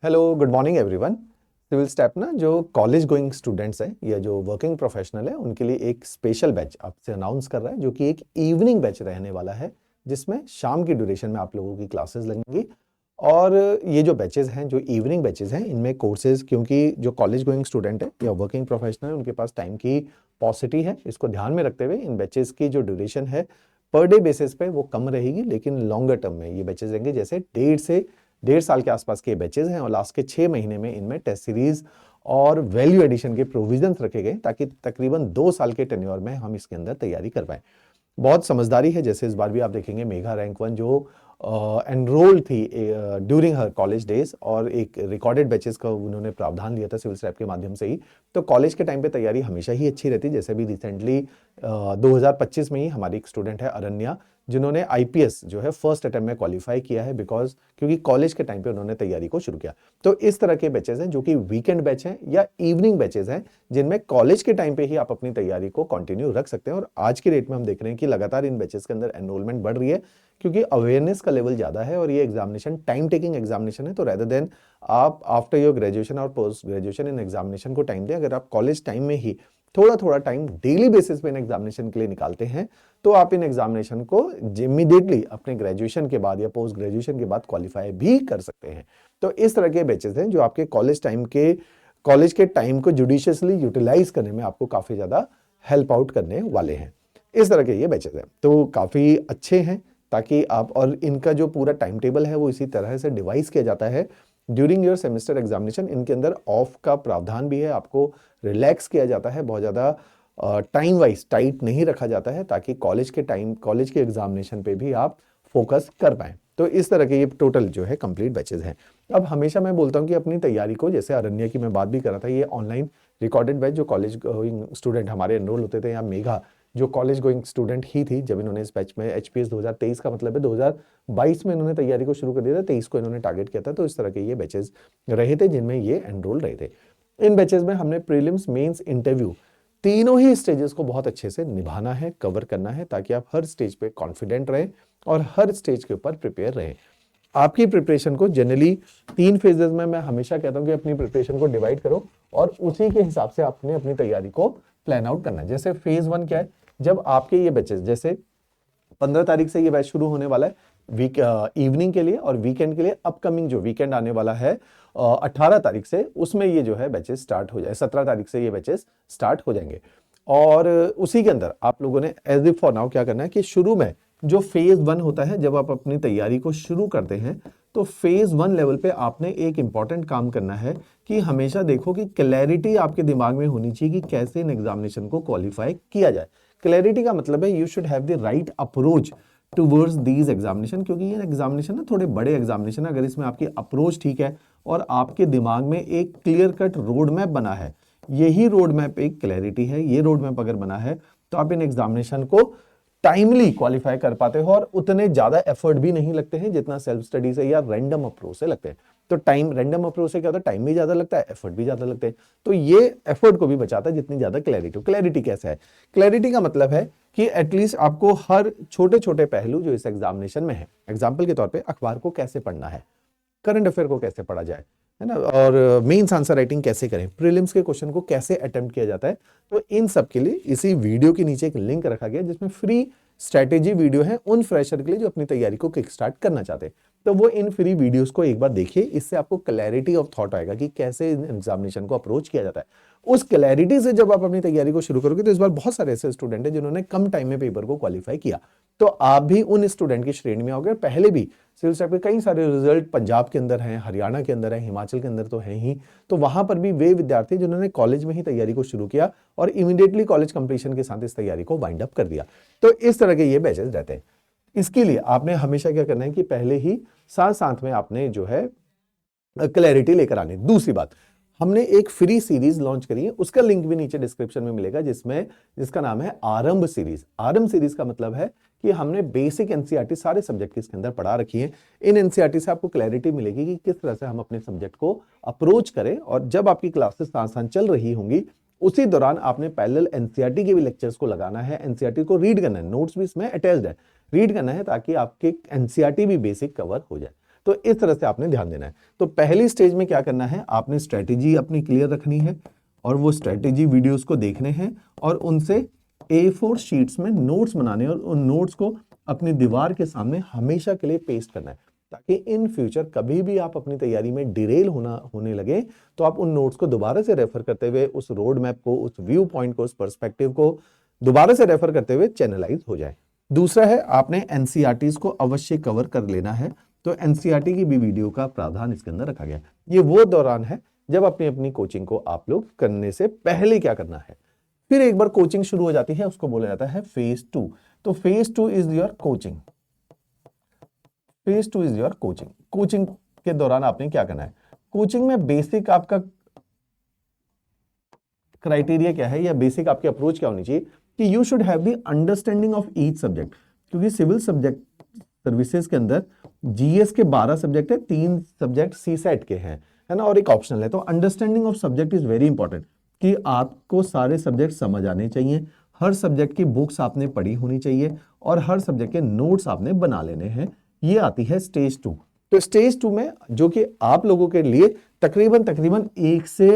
Hello, good morning everyone. Civil step ना जो college going students हैं या जो वर्किंग प्रोफेशनल है उनके लिए एक स्पेशल बैच आपसे अनाउंस कर रहा है, जो कि एक इवनिंग बैच रहने वाला है, जिसमें शाम की ड्यूरेशन में आप लोगों की क्लासेस लगेंगी। और ये जो बैचेस हैं, जो इवनिंग बैचेस हैं, इनमें कोर्सेज, क्योंकि जो कॉलेज गोइंग स्टूडेंट है या वर्किंग प्रोफेशनल है उनके पास टाइम की पॉसिटी है, इसको ध्यान में रखते हुए इन बैचेस की जो ड्यूरेशन है पर डे बेसिस पे वो कम रहेगी, लेकिन लॉन्गर टर्म में ये बैचेस रहेंगे। जैसे 1.5 साल के आसपास के बैचेस हैं और लास्ट के 6 महीने में इनमें टेस्ट सीरीज और वैल्यू एडिशन के प्रोविजंस रखे गए, ताकि तकरीबन 2 साल के टेन्योर में हम इसके अंदर तैयारी कर पाए। बहुत समझदारी है। जैसे इस बार भी आप देखेंगे मेघा रैंक 1 जो एनरोल्ड थी ड्यूरिंग हर कॉलेज डेज, और एक रिकॉर्डेड बैचेस का उन्होंने प्रावधान लिया था सिविल स्ट्रैप के माध्यम से ही। तो कॉलेज के टाइम पे तैयारी हमेशा ही अच्छी रहती है। जैसे भी रिसेंटली 2025 में ही हमारी एक स्टूडेंट है अरण्या, जिन्होंने आईपीएस जो है फर्स्ट अटेम्प्ट में क्वालिफाई किया है, बिकॉज क्योंकि कॉलेज के टाइम पे उन्होंने तैयारी को शुरू किया। तो इस तरह के बैचेस हैं जो कि वीकेंड बैच हैं या इवनिंग बैचेस हैं, जिनमें कॉलेज के टाइम पे ही आप अपनी तैयारी को कंटिन्यू रख सकते हैं। और आज की डेट में हम देख रहे हैं कि लगातार इन बैचेस के अंदर एनरोलमेंट बढ़ रही है, क्योंकि अवेयरनेस का लेवल ज्यादा है और ये एग्जामिनेशन टाइम टेकिंग एग्जामिनेशन है। तो रेदर देन आप आफ्टर योर ग्रेजुएशन और पोस्ट ग्रेजुएशन इन एग्जामिनेशन को टाइम दें, अगर आप कॉलेज टाइम में ही थोड़ा थोड़ा टाइम डेली बेसिस पे इन एग्जामिनेशन के लिए निकालते हैं, तो आप इन एग्जामिनेशन को इमीडिएटली अपने ग्रेजुएशन के बाद या पोस्ट ग्रेजुएशन के बाद क्वालिफाई भी कर सकते हैं। तो इस तरह के बैचेस हैं जो आपके कॉलेज के टाइम को जुडिशियसली यूटिलाइज करने में आपको काफी ज्यादा हेल्प आउट करने वाले हैं। इस तरह के ये बैचेस हैं, तो काफी अच्छे हैं, ताकि आप, और इनका जो पूरा टाइम टेबल है वो इसी तरह से डिवाइस किया जाता है। ड्यूरिंग योर सेमेस्टर एग्जामिनेशन इनके अंदर ऑफ का प्रावधान भी है, आपको रिलैक्स किया जाता है, बहुत ज़्यादा टाइम वाइज टाइट नहीं रखा जाता है, ताकि कॉलेज के एग्जामिनेशन पे भी आप फोकस कर पाएं। तो इस तरह के ये टोटल जो है कंप्लीट बैचेस हैं। अब हमेशा मैं बोलता हूं कि अपनी तैयारी को, जैसे अरण्या की मैं बात भी कर रहा था, ये ऑनलाइन रिकॉर्डेड बैच जो कॉलेज गोइंग स्टूडेंट हमारे एनरोल होते थे, या मेघा जो कॉलेज गोइंग स्टूडेंट ही थी जब इन्होंने इस बैच में एचपीएस 2023 का मतलब है 2022 में इन्होंने तैयारी को शुरू कर दिया था, 23 को इन्होंने टारगेट किया था। तो इस तरह के ये बैचेस रहे थे जिनमें ये एनरोल रहे थे। इन बैचेस में हमने प्रीलिम्स, मेंस, इंटरव्यू तीनों ही स्टेजेस को बहुत अच्छे से निभाना है, कवर करना है, ताकि आप हर स्टेज पे कॉन्फिडेंट रहें और हर स्टेज के ऊपर प्रिपेयर रहें। आपकी प्रिपरेशन को जनरली 3 फेजेस में मैं हमेशा कहता हूं कि अपनी प्रिपरेशन को डिवाइड करो और उसी के हिसाब से आपने अपनी तैयारी को प्लान आउट करना है। जैसे फेज 1 क्या है, जब आपके ये बैचेस, जैसे 15 तारीख से ये बैच शुरू होने वाला है इवनिंग के लिए, और वीकेंड के लिए अपकमिंग जो वीकेंड आने वाला है 18 तारीख से, उसमें ये जो है बैचेस स्टार्ट हो जाए, 17 तारीख से ये बैचेस स्टार्ट हो जाएंगे। और उसी के अंदर आप लोगों ने एज इफ फॉर नाउ क्या करना है कि शुरू में जो फेज 1 होता है, जब आप अपनी तैयारी को शुरू करते हैं, तो फेज 1 लेवल पे आपने एक इंपॉर्टेंट काम करना है कि हमेशा देखो कि क्लैरिटी आपके दिमाग में होनी चाहिए कि कैसे इन एग्जामिनेशन को क्वालिफाई किया जाए। क्लैरिटी का मतलब है you should have the right approach towards these examination, क्योंकि ये एग्जामिनेशन ना थोड़े बड़े एग्जामिनेशन है। अगर इसमें आपकी अप्रोच ठीक है और आपके दिमाग में एक क्लियर कट रोड मैप बना है, यही रोड मैप एक क्लैरिटी है, ये रोड मैप अगर बना है, तो आप इन एग्जामिनेशन को टाइमली क्वालिफाई कर पाते हो और उतने ज्यादा एफर्ट भी नहीं लगते हैं जितना सेल्फ स्टडी से या रैंडम अप्रोच से लगते हैं। तो टाइम, रैंडम अप्रोच से क्या होता है, टाइम भी ज्यादा लगता है, एफर्ट भी ज्यादा लगते हैं। तो ये एफर्ट को भी बचाता है जितनी ज्यादा क्लैरिटी। क्लैरिटी कैसा है? क्लैरिटी का मतलब है कि एटलीस्ट आपको हर छोटे छोटे पहलू जो इस एग्जामिनेशन में है, एग्जाम्पल के तौर पर अखबार को कैसे पढ़ना है, करंट अफेयर को कैसे पढ़ा जाए, है ना, और मेंस आंसर राइटिंग कैसे करें, प्रीलिम्स के क्वेश्चन को कैसे अटेम्प्ट किया जाता है, तो इन सब के लिए इसी वीडियो के नीचे एक लिंक रखा गया जिसमें फ्री स्ट्रैटेजी वीडियो है उन फ्रेशर के लिए जो अपनी तैयारी को किक स्टार्ट करना चाहते हैं। तो वो इन फ्री वीडियोस को एक बार देखिए, इससे आपको क्लैरिटी ऑफ थॉट आएगा कि कैसे एग्जामिनेशन को अप्रोच किया जाता है। उस क्लैरिटी से जब आप अपनी तैयारी को शुरू करोगे, तो इस बार बहुत सारे ऐसे स्टूडेंट हैं जिन्होंने कम टाइम में पेपर को क्वालिफाई किया, तो आप भी उन स्टूडेंट की श्रेणी में आओगे। पहले भी सिविल स्टेप के कई सारे रिजल्ट पंजाब के अंदर हैं, हरियाणा के अंदर है, हिमाचल के अंदर तो है ही, तो वहां पर भी वे विद्यार्थी जिन्होंने कॉलेज में ही तैयारी को शुरू किया और इमीडिएटली कॉलेज कंप्लीशन के साथ इस तैयारी को वाइंड अप कर दिया। तो इस तरह के ये बैचेस रहते हैं। इसके लिए आपने हमेशा क्या करना है कि पहले ही साथ साथ में आपने जो है क्लैरिटी लेकर आनी। दूसरी बात, हमने एक फ्री सीरीज लॉन्च करी है, उसका लिंक भी नीचे डिस्क्रिप्शन में मिलेगा, जिसका नाम है आरंभ सीरीज। आरंभ सीरीज का मतलब है कि हमने बेसिक एनसीईआरटी सारे सब्जेक्ट के इसके अंदर पढ़ा रखी है। इन एनसीईआरटी से आपको क्लैरिटी मिलेगी कि किस तरह से हम अपने सब्जेक्ट को अप्रोच करें, और जब आपकी क्लासेस साथ साथ चल रही होंगी उसी दौरान आपने पैरेलल एनसीईआरटी के भी लेक्चर्स को लगाना है, एनसीईआरटी को रीड करना है, नोट्स भी इसमें अटैच्ड है, रीड करना है, ताकि आपके एनसीईआरटी भी बेसिक कवर हो जाए। तो इस तरह से आपने ध्यान देना है। तो पहली स्टेज में क्या करना है, आपने स्ट्रेटेजी अपनी क्लियर रखनी है और वो स्ट्रेटेजी वीडियोस को देखने हैं और उनसे A4 शीट्स में नोट्स बनाने और उन नोट्स को अपनी दीवार के सामने हमेशा के लिए पेस्ट करना है, ताकि इन फ्यूचर कभी भी आप अपनी तैयारी में डिरेल होने लगे तो आप उन नोट्स को दोबारा से रेफर करते हुए उस रोड मैप को, उस व्यू पॉइंट को, उस पर्सपेक्टिव को दोबारा से रेफर करते हुए चैनलाइज हो जाए। दूसरा है, आपने एनसीईआरटीज को अवश्य कवर कर लेना है। तो एनसीईआरटी की भी वीडियो का प्रावधान इसके अंदर रखा गया। ये वो दौरान है जब अपनी अपनी कोचिंग को आप लोग करने से पहले क्या करना है। फिर एक बार कोचिंग शुरू हो जाती है, उसको बोला जाता है फेज 2। तो phase 2 is your coaching. Phase 2 is your coaching. Coaching के दौरान आपने क्या करना है, कोचिंग में बेसिक आपका क्राइटेरिया क्या है या बेसिक आपकी अप्रोच क्या होनी चाहिए कि you should have the understanding of each subject. क्योंकि सिविल सब्जेक्ट सर्विसेज के अंदर जीएस के 12 सब्जेक्ट है, 3 सब्जेक्ट सीसेट के हैं, है ना, और एक ऑप्शनल है। तो understanding of subject is very important कि आपको सारे सब्जेक्ट समझ आने चाहिए, हर सब्जेक्ट की बुक्स आपने पढ़ी होनी चाहिए और हर सब्जेक्ट के नोट्स आपने बना लेने हैं। ये आती है स्टेज 2। तो स्टेज 2 में जो कि आप लोगों के लिए तकरीबन 1 से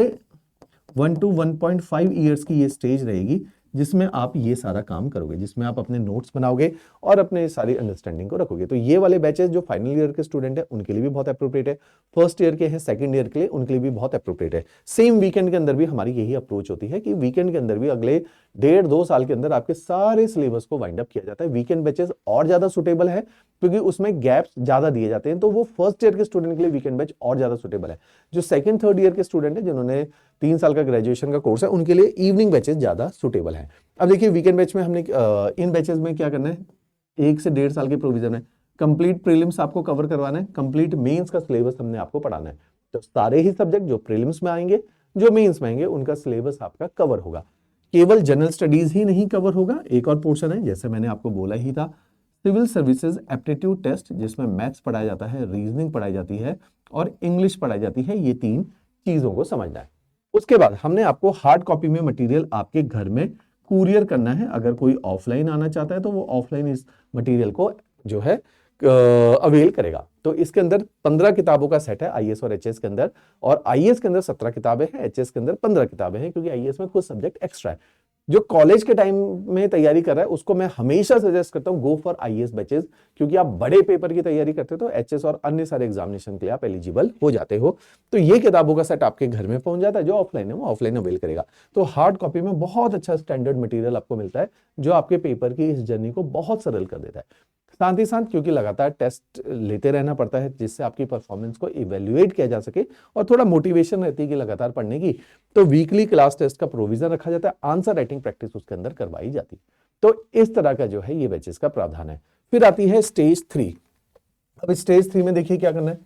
1 to 1.5 ईयर्स की ये स्टेज रहेगी, जिसमें आप ये सारा काम करोगे, जिसमें आप अपने नोट्स बनाओगे और अपने सारी अंडरस्टैंडिंग को रखोगे। तो ये वाले बैचेस जो फाइनल ईयर के स्टूडेंट है उनके लिए भी बहुत अप्रोप्रिएट है, फर्स्ट ईयर के हैं, सेकंड ईयर के लिए, उनके लिए भी बहुत अप्रोप्रिएट है। सेम वीकेंड के अंदर भी हमारी यही अप्रोच होती है कि वीकेंड के अंदर भी अगले 1.5-2 साल के अंदर आपके सारे सिलेबस को वाइंड अप किया जाता है। वीकेंड बैचेस और ज्यादा सुटेबल है क्योंकि उसमें गैप्स ज्यादा दिए जाते हैं। तो वो फर्स्ट ईयर के स्टूडेंट के लिए वीकेंड बैच और ज्यादा सुटेबल है। जो सेकंड थर्ड ईयर के स्टूडेंट है जिन्होंने 3 साल का ग्रेजुएशन का कोर्स है, उनके लिए इवनिंग बैचेस ज्यादा सुटेबल है। अब देखिए वीकेंड बैच में हमने इन बैचेस में क्या करना है, 1 से 1.5 साल के प्रोविजन है, कंप्लीट प्रीलिम्स आपको कवर करवाना है, कंप्लीट मेंस का सिलेबस हमने आपको पढ़ाना है। तो सारे ही सब्जेक्ट जो प्रीलिम्स में आएंगे, जो मेंस में आएंगे, उनका सिलेबस आपका कवर होगा। केवल जनरल स्टडीज ही नहीं कवर होगा, एक और पोर्शन है जैसे मैंने आपको बोला ही था, सिविल सर्विसेज एप्टीट्यूड टेस्ट, जिसमें मैथ्स पढ़ाया जाता है, रीजनिंग पढ़ाई जाती है और इंग्लिश पढ़ाई जाती है। ये 3 चीजों को समझना है। उसके बाद हमने आपको हार्ड कॉपी में मटेरियल आपके घर में कुरियर करना है। अगर कोई ऑफलाइन आना चाहता है तो वो ऑफलाइन इस मटेरियल को जो है अवेल करेगा। तो इसके अंदर 15 किताबों का सेट है आईएएस और एचएस के अंदर, और आईएएस के अंदर 17 किताबें हैं, एचएस के अंदर 15 किताबें हैं, क्योंकि आईएएस में कुछ सब्जेक्ट एक्स्ट्रा है। जो कॉलेज के टाइम में तैयारी कर रहा है उसको मैं हमेशा सजेस्ट करता हूं गो फॉर आईएएस बैचेस, क्योंकि आप बड़े पेपर की तैयारी करते हो तो एचएस और अन्य सारे एग्जामिनेशन के लिए आप एलिजिबल हो जाते हो। तो ये किताबों का सेट आपके घर में पहुंच जाता है। जो ऑफलाइन है वो ऑफलाइन अवेल करेगा। तो हार्ड कॉपी में बहुत अच्छा स्टैंडर्ड मटेरियल आपको मिलता है जो आपके पेपर की इस जर्नी को बहुत सरल कर देता है। साथ ही साथ क्योंकि लगातार टेस्ट लेते रहना पड़ता है जिससे आपकी परफॉर्मेंस को इवेल्युएट किया जा सके और थोड़ा मोटिवेशन रहती है कि लगातार पढ़ने की, तो वीकली क्लास टेस्ट का प्रोविजन रखा जाता है, आंसर राइटिंग प्रैक्टिस उसके अंदर करवाई जाती है। तो इस तरह का जो है ये बैचेस का प्रावधान है। फिर आती है स्टेज 3। अब स्टेज 3 में देखिए क्या करना है।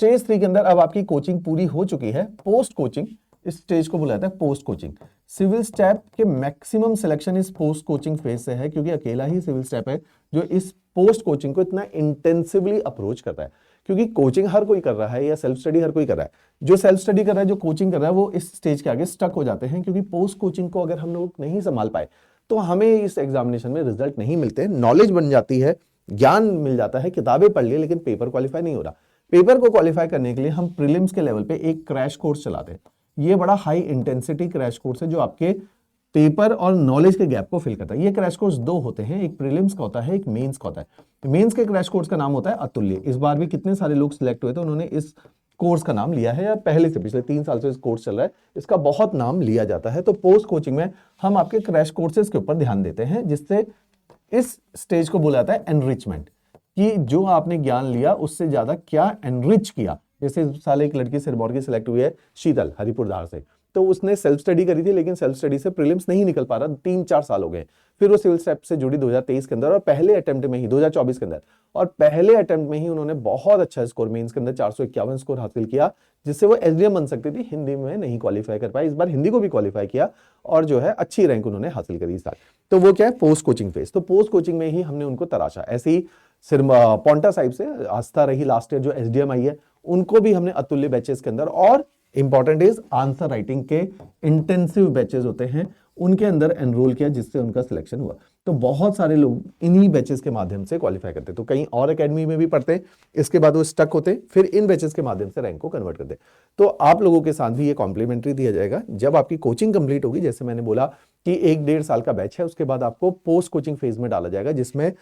स्टेज 3 के अंदर अब आपकी कोचिंग पूरी हो चुकी है, पोस्ट कोचिंग इस स्टेज को बुलाता है पोस्ट कोचिंग। सिविल स्टेप के मैक्सिमम सिलेक्शन इस पोस्ट कोचिंग फेज से है, क्योंकि अकेला ही सिविल स्टेप है जो इस पोस्ट कोचिंग को इतना इंटेंसिवली अप्रोच करता है। क्योंकि कोचिंग हर कोई कर रहा है या सेल्फ स्टडी हर कोई कर रहा है। जो सेल्फ स्टडी कर रहा है, जो कोचिंग कर रहा है, वो इस स्टेज के आगे स्टक हो जाते हैं, क्योंकि पोस्ट कोचिंग को अगर हम लोग नहीं संभाल पाए तो हमें इस एग्जामिनेशन में रिजल्ट नहीं मिलते। नॉलेज बन जाती है, ज्ञान मिल जाता है, किताबें पढ़ ली, लेकिन पेपर क्वालिफाई नहीं हो रहा। पेपर को क्वालिफाई करने के लिए हम प्रीलिम्स के लेवल पे एक क्रैश कोर्स चलाते हैं। ये बड़ा हाई इंटेंसिटी क्रैश कोर्स है जो आपके पेपर और नॉलेज के गैप को फिल करता है। ये क्रैश कोर्स 2 होते हैं, एक प्रीलिम्स का होता है, एक मेंस का होता है। मेंस के क्रैश कोर्स का नाम होता है अतुल्य। इस बार भी कितने सारे लोग सिलेक्ट हुए थे, उन्होंने इस कोर्स का नाम लिया है, या पहले से पिछले 3 साल से इस कोर्स चल रहा है, इसका बहुत नाम लिया जाता है। तो पोस्ट कोचिंग में हम आपके क्रैश कोर्सेज के ऊपर ध्यान देते हैं, जिससे इस स्टेज को बोला जाता है एनरिचमेंट, कि जो आपने ज्ञान लिया उससे ज्यादा क्या एनरिच किया। जैसे इस साल एक लड़की सिरमौर की सिलेक्ट हुई है, शीतल हरिपुरधार से, तो उसने सेल्फ स्टडी करी थी, लेकिन सेल्फ स्टडी से प्रीलिम्स नहीं निकल पा रहा, 3-4 साल हो गए। फिर वो सिविल स्टेप से जुड़ी 2023 के अंदर, और पहले अटेम्प्ट में ही 2024 के अंदर, और पहले अटेम्प्ट में ही उन्होंने बहुत अच्छा स्कोर मेंस के अंदर 451 स्कोर हासिल किया, जिससे वो एसडीएम बन सकती थी। हिंदी में नहीं क्वालिफाई कर पाई, इस बार हिंदी को भी क्वालिफाई किया और जो है अच्छी रैंक उन्होंने हासिल करी इस साल। तो वो क्या है, पोस्ट कोचिंग फेज। तो पोस्ट कोचिंग में ही हमने उनको तराशा। ऐसे ही पौंटा साहिब से आस्था रही लास्ट ईयर जो एसडीएम आई है, उनको भी हमने अतुल्य बैचेस के अंदर, और इंपॉर्टेंट इज आंसर राइटिंग के इंटेंसिव बैचेस होते हैं, उनके अंदर एनरोल किया, जिससे उनका सिलेक्शन हुआ। तो बहुत सारे लोग इन्हीं बैचेस के माध्यम से क्वालिफाई करते हैं। तो कहीं और एकेडमी में भी पढ़ते हैं, इसके बाद वो स्टक होते, फिर इन बैचेस के माध्यम से रैंक को कन्वर्ट करते। तो आप लोगों के साथ भी ये कॉम्प्लीमेंट्री दिया जाएगा जब आपकी कोचिंग कंप्लीट होगी। जैसे मैंने बोला कि 1-1.5 साल का बैच है, उसके बाद आपको पोस्ट कोचिंग फेज में डाला जाएगा जिसमें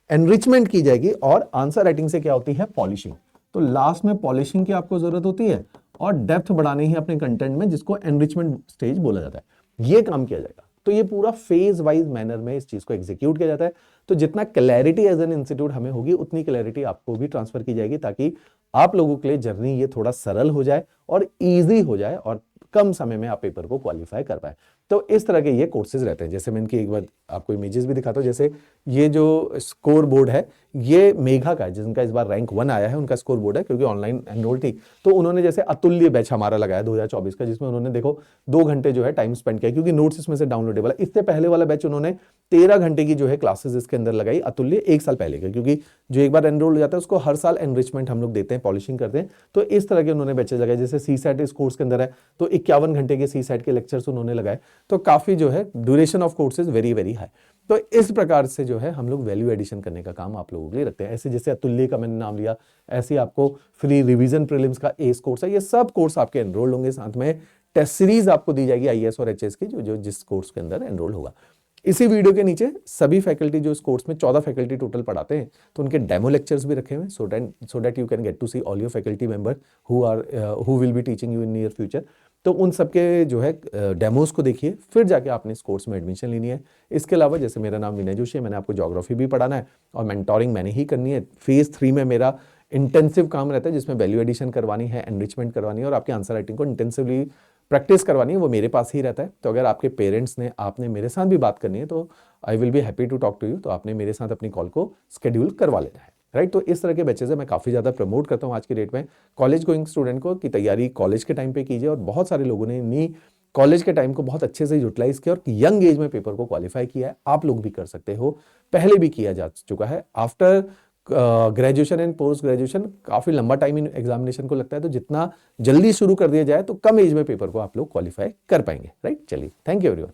एनरिचमेंट की जाएगी और आंसर राइटिंग से क्या होती है, पॉलिशिंग। तो लास्ट में पॉलिशिंग की आपको जरूरत होती है और डेप्थ बढ़ानी है अपने कंटेंट में, जिसको एनरिचमेंट स्टेज बोला जाता है। ये काम किया जाएगा। तो ये पूरा फेज वाइज मैनर में इस चीज को एग्जीक्यूट किया जाता है। तो जितना क्लैरिटी एज एन इंस्टीट्यूट हमें होगी, उतनी क्लैरिटी आपको भी ट्रांसफर की जाएगी, ताकि आप लोगों के लिए जर्नी ये थोड़ा सरल हो जाए और ईजी हो जाए और कम समय में आप पेपर को क्वालिफाई कर पाए। तो इस तरह के ये कोर्सेज रहते हैं। जैसे मैं इनकी एक बार आपको इमेजेस भी दिखाता हूँ। जैसे ये जो स्कोर बोर्ड है, ये मेघा का है, जिनका इस बार रैंक 1 आया है, उनका स्कोर बोर्ड है, क्योंकि ऑनलाइन एनरोल थी। तो उन्होंने जैसे अतुल्य बैच हमारा लगाया 2024 का, जिसमें उन्होंने देखो 2 घंटे जो है टाइम स्पेंड किया, क्योंकि नोट्स इसमें से डाउनलोडेबल है। इससे पहले वाला बैच उन्होंने 13 घंटे की जो है क्लासेस इसके अंदर लगाई, अतुल्य 1 साल पहले का, क्योंकि जो एक बार एनरोल हो जाता है उसको हर साल एनरिचमेंट हम लोग देते हैं, पॉलिशिंग करते हैं। तो इस तरह के उन्होंने बैचेस लगाए। जैसे CSAT इस कोर्स के अंदर है, तो 51 घंटे के CSAT के लेक्चर्स उन्होंने लगाए। तो काफी जो है duration of courses very very high. तो इस प्रकार से जो है हम लोग वैल्यू एडिशन करने का काम आप लोगों के लिए रखते हैं। ऐसे जैसे अतुल्य का मैंने नाम लिया, ऐसे आपको फ्री रिवीजन प्रीलिम्स का एस कोर्स है। ये सब कोर्स आपके एनरोल होंगे। साथ में टेस्ट सीरीज आपको दी जाएगी IAS और HS की, जो जिस कोर्स के अंदर एनरोल होगा। इसी वीडियो के नीचे सभी फैकल्टी जो इस कोर्स में 14 फैकल्टी टोटल पढ़ाते हैं, तो उनके डेमो लेक्चर्स भी रखे हुए हैं, so that you can get to see all your faculty member who will be teaching you in near future. तो उन सबके जो है डेमोज को देखिए, फिर जाके आपने इस कोर्स में एडमिशन लेनी है। इसके अलावा जैसे मेरा नाम विनय जोशी है, मैंने आपको ज्योग्राफी भी पढ़ाना है और मेंटोरिंग मैंने ही करनी है। फेज 3 में मेरा इंटेंसिव काम रहता है, जिसमें वैल्यू एडिशन करवानी है, एनरिचमेंट करवानी है और आपके आंसर राइटिंग को इंटेंसिवली प्रैक्टिस करवानी है। वो मेरे पास ही रहता है। तो अगर आपके पेरेंट्स ने, आपने मेरे साथ भी बात करनी है, तो I will be happy to talk to you. तो आपने मेरे साथ अपनी कॉल को शेड्यूल करवा लेना है, राइट। तो इस तरह के बैचेस है, मैं काफ़ी ज़्यादा प्रमोट करता हूँ आज की डेट में कॉलेज गोइंग स्टूडेंट को, कि तैयारी कॉलेज के टाइम पे कीजिए। और बहुत सारे लोगों ने इन्हीं कॉलेज के टाइम को बहुत अच्छे से यूटिलाइज किया और यंग एज में पेपर को क्वालिफाई किया है। आप लोग भी कर सकते हो, पहले भी किया जा चुका है। After graduation and post graduation काफ़ी लंबा टाइम इन एग्जामिनेशन को लगता है, तो जितना जल्दी शुरू कर दिया जाए तो कम एज में पेपर को आप लोग क्वालिफाई कर पाएंगे, राइट। चलिए, थैंक यू एवरीवन।